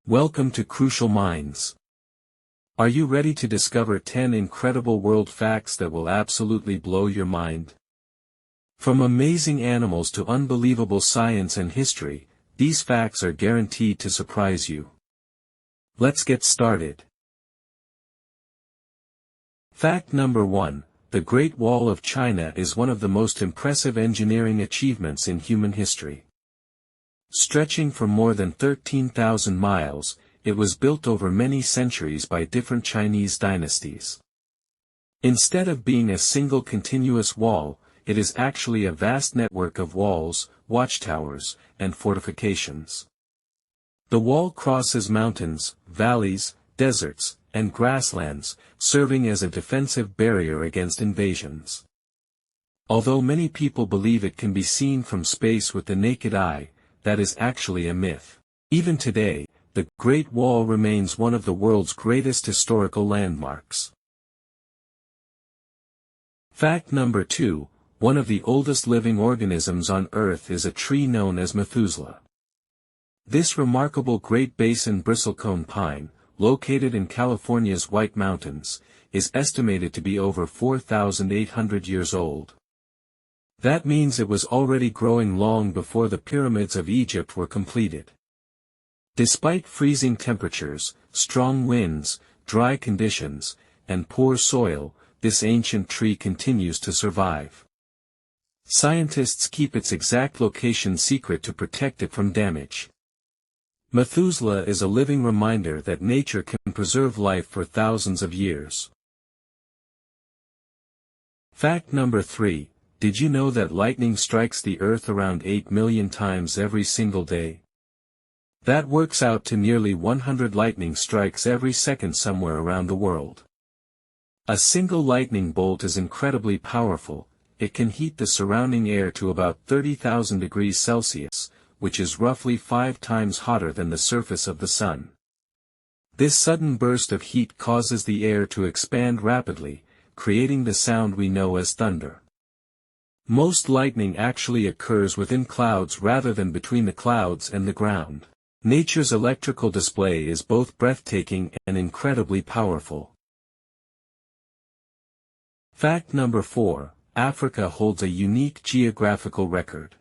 Welcome to Crucial Minds. Are you ready to discover 10 incredible world facts that will absolutely blow your mind? From amazing animals to unbelievable science and history, these facts are guaranteed to surprise you. Let's get started. Fact number 1. The Great Wall of China is one of the most impressive engineering achievements in human history. Stretching for more than 13,000 miles, it was built over many centuries by different Chinese dynasties. Instead of being a single continuous wall, it is actually a vast network of walls, watchtowers, and fortifications. The wall crosses mountains, valleys, deserts, and grasslands, serving as a defensive barrier against invasions. Although many people believe it can be seen from space with the naked eye, that is actually a myth. Even today, the Great Wall remains one of the world's greatest historical landmarks. Fact number 2. One of the oldest living organisms on Earth is a tree known as Methuselah. This remarkable Great Basin bristlecone pine, located in California's White Mountains, is estimated to be over 4,800 years old. That means it was already growing long before the pyramids of Egypt were completed. Despite freezing temperatures, strong winds, dry conditions, and poor soil, this ancient tree continues to survive. Scientists keep its exact location secret to protect it from damage. Methuselah is a living reminder that nature can preserve life for thousands of years. Fact number 3. Did you know that lightning strikes the Earth around 8 million times every single day? That works out to nearly 100 lightning strikes every second somewhere around the world. A single lightning bolt is incredibly powerful. It can heat the surrounding air to about 30,000 degrees Celsius, which is roughly 5 times hotter than the surface of the sun. This sudden burst of heat causes the air to expand rapidly, creating the sound we know as thunder. Most lightning actually occurs within clouds rather than between the clouds and the ground. Nature's electrical display is both breathtaking and incredibly powerful. Fact number 4. Africa holds a unique geographical record.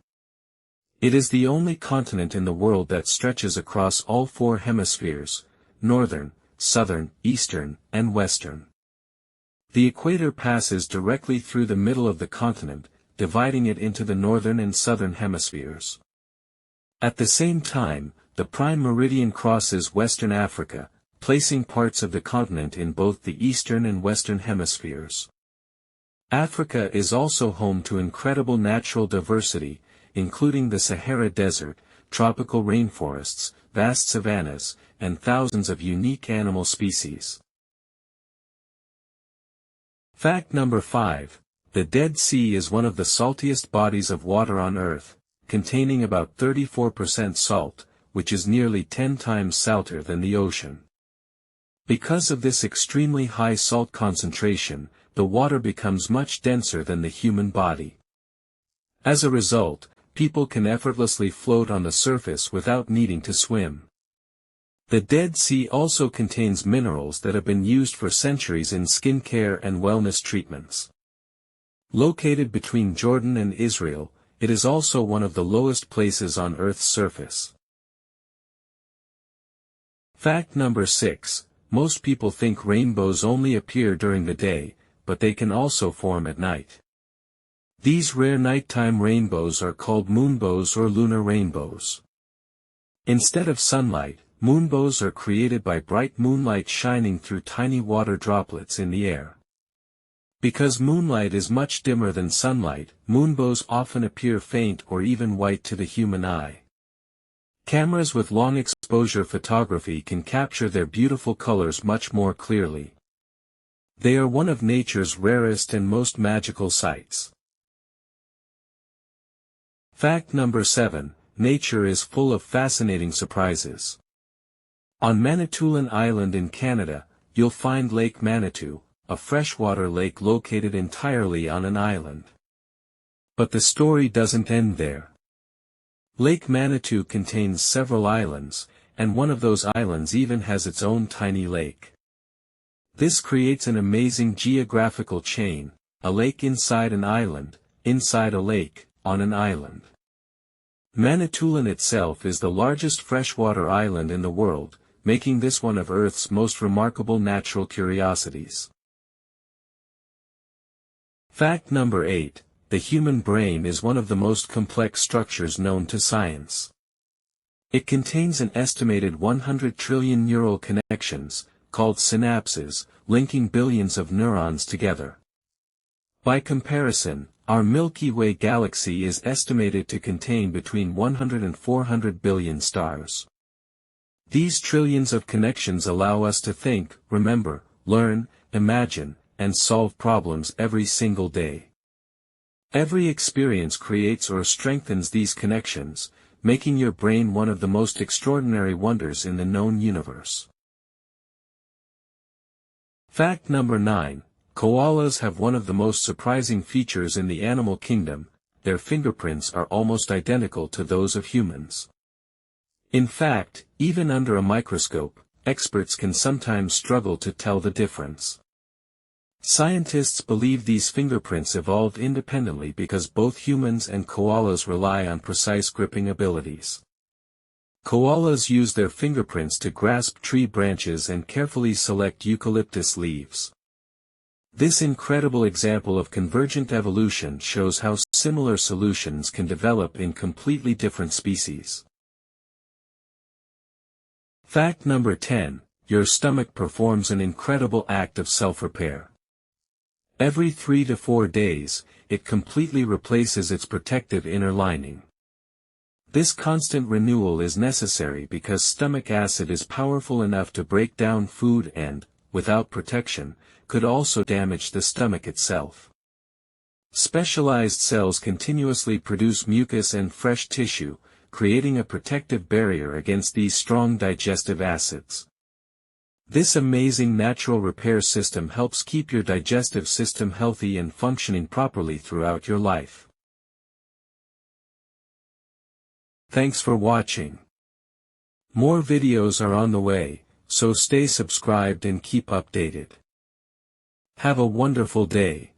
It is the only continent in the world that stretches across all 4 hemispheres: northern, southern, eastern, and western. The equator passes directly through the middle of the continent, dividing it into the northern and southern hemispheres. At the same time, the prime meridian crosses Western Africa, placing parts of the continent in both the eastern and western hemispheres. Africa is also home to incredible natural diversity, including the Sahara Desert, tropical rainforests, vast savannas, and thousands of unique animal species. Fact number 5. The Dead Sea is one of the saltiest bodies of water on Earth, containing about 34% salt, which is nearly 10 times salter than the ocean. Because of this extremely high salt concentration, the water becomes much denser than the human body. As a result, people can effortlessly float on the surface without needing to swim. The Dead Sea also contains minerals that have been used for centuries in skincare and wellness treatments. Located between Jordan and Israel, it is also one of the lowest places on Earth's surface. Fact number 6. Most people think rainbows only appear during the day, but they can also form at night. These rare nighttime rainbows are called moonbows or lunar rainbows. Instead of sunlight, moonbows are created by bright moonlight shining through tiny water droplets in the air. Because moonlight is much dimmer than sunlight, moonbows often appear faint or even white to the human eye. Cameras with long exposure photography can capture their beautiful colors much more clearly. They are one of nature's rarest and most magical sights. Fact number 7. Nature is full of fascinating surprises. On Manitoulin Island in Canada, you'll find Lake Manitou, a freshwater lake located entirely on an island. But the story doesn't end there. Lake Manitou contains several islands, and one of those islands even has its own tiny lake. This creates an amazing geographical chain, a lake inside an island, inside a lake, on an island. Manitoulin itself is the largest freshwater island in the world, making this one of Earth's most remarkable natural curiosities. Fact number 8. The human brain is one of the most complex structures known to science. It contains an estimated 100 trillion neural connections, called synapses, linking billions of neurons together. By comparison, our Milky Way galaxy is estimated to contain between 100 and 400 billion stars. These trillions of connections allow us to think, remember, learn, imagine, and solve problems every single day. Every experience creates or strengthens these connections, making your brain one of the most extraordinary wonders in the known universe. Fact number 9. Koalas have one of the most surprising features in the animal kingdom. Their fingerprints are almost identical to those of humans. In fact, even under a microscope, experts can sometimes struggle to tell the difference. Scientists believe these fingerprints evolved independently because both humans and koalas rely on precise gripping abilities. Koalas use their fingerprints to grasp tree branches and carefully select eucalyptus leaves. This incredible example of convergent evolution shows how similar solutions can develop in completely different species. Fact number 10. Your stomach performs an incredible act of self-repair. Every 3 to 4 days, it completely replaces its protective inner lining. This constant renewal is necessary because stomach acid is powerful enough to break down food and, without protection, could also damage the stomach itself. Specialized cells continuously produce mucus and fresh tissue, creating a protective barrier against these strong digestive acids. This amazing natural repair system helps keep your digestive system healthy and functioning properly throughout your life. Thanks for watching. More videos are on the way, so stay subscribed and keep updated. Have a wonderful day.